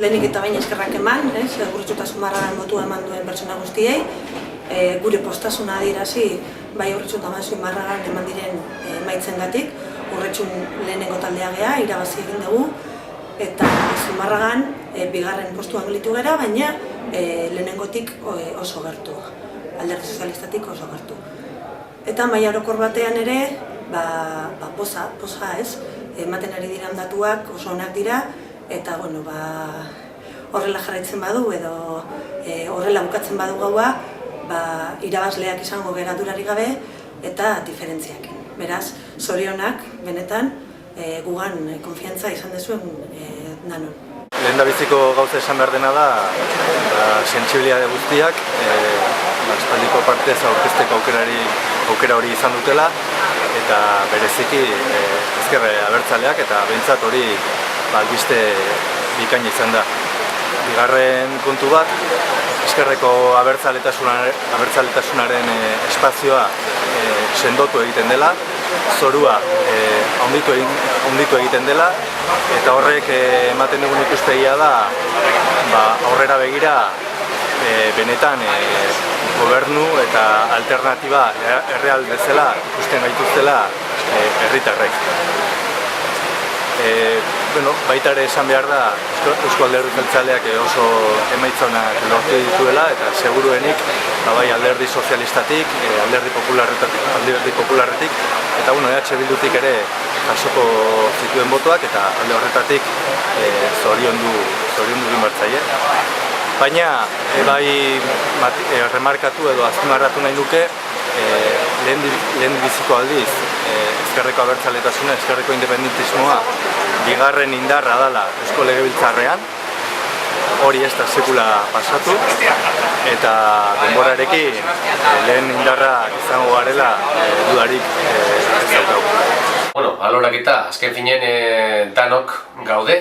lehenik eta bain eskerrak eman, Urritxutasun Marragan botua eman duen pertsona guztiei, gure postasuna adirazi bai Urritxutasun Marragan eman diren emaitzengatik, Urritxun lehenengo taldea gea, irabazi egin dugu, eta Zumarragan bigarren postuan gelitu gara, baina lehenengotik oso gertu, Alderdi Sozialistatik oso gertu. Eta maila orokor batean ere, poza ez, ematen ari diran datuak oso onak dira, eta horrela jarraitzen badu edo horrela bukatzen badu gaua, irabazleak izango gara durarik gabe eta diferentziak. Beraz, zorionak, benetan, gugan konfiantza izan dezuen danon. Lehendabiziko gauza esan behar dena da, sentsibilitate guztiak, aspaldiko partez aurkezteko aukera hori izan dutela, eta bereziki ezker abertzaleak eta behintzat hori albiste bikaina izan da. Bigarren kontu bat, ezkerreko abertzaletasunaren espazioa sendotu egiten dela, zorua handitu egiten dela, eta horrek ematen dugun ikuspegia da aurrera begira benetan gobernu eta alternatiba erreal bezala ikusten gaituztela herritarrek. Baita ere esan behar da Eusko Alderdi Jeltzaleak oso emaitza onak lortu dituela eta seguruenik bai Alderdi Sozialistatik, Alderdi Popularretik eta EH Bildutik ere jasoko zituen botoak eta alde horretatik zoriondu egin bertzaile. Baina bai remarkatu edo azpimarratu nahi nuke lehen biziko aldiz ezkerreko abertzaletasuna, ezkerreko independentismoa bigarren indarra dela Eusko Legebiltzarrean, hori ez da sekula pasatu, eta denborarekin lehen indarra izango garela dudarik ez daukagu. Baloraketa, azken finen danok gaude,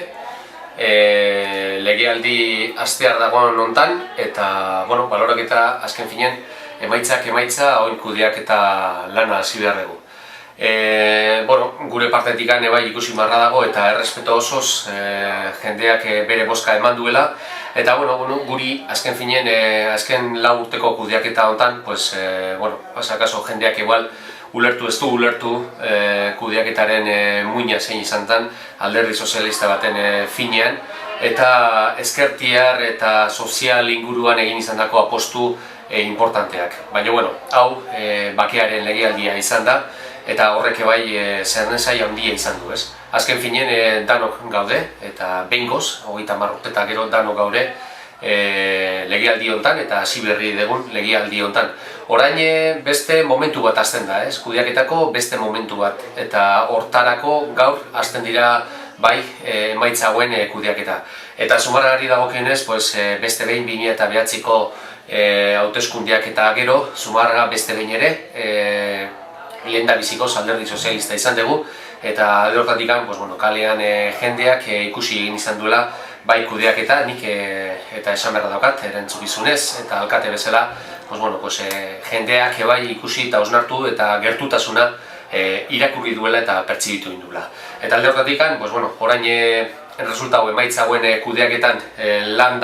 legealdi hastear dagoen hontan, eta baloraketa azken finen emaitza oin kudeaketa lana hasi behar dugu. Gure partetik bai ikusi marra dago eta errespeto osoz jendeak bere bozka eman duela, eta guri azken finen azken lau urteko kudeaketa hontan, pasakaso jendeak igual ulertu ez du ulertu kudeaketaren muina zein izan zen Alderdi Sozialista baten finean, eta ezkertiar eta sozial inguruan egin izandako apostu importanteak. Baina hau bakearen legealdia izan da, eta horrek bai zernezai handia izan du, ez? Azken finen danok gaude, eta behingoz, 30 urtetan gero danok gaude legealdi hontan eta hasi berri dugun legealdi hontan. Orain beste momentu bat hasten da, ez? Kudeaketako beste momentu bat, eta hortarako gaur hasten dira bai emaitza hauen kudeaketa. Eta Zumarragari dagokionez, beste behin 2009ko hauteskundeak eta gero, Zumarraga beste behin ere lehendabiziko Alderdi Sozialista izan dugu, eta alde horretatik kalean jendeak ikusi egin izan duela bai kudeaketa, nik eta esan behar daukat erantzukizunez, eta alkate bezala jendeak bai ikusi eta osnartu eta gertutasuna irakurri duela eta pertsibitu egin duela. Eta alde horretatik, orain resultatu emaitza hauen kudeaketan lan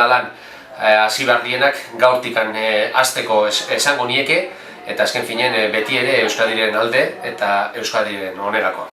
hasi behar dienak gaurtik hasteko esango nieke, eta azken finen beti ere Euskadiren alde eta Euskadiren onerako.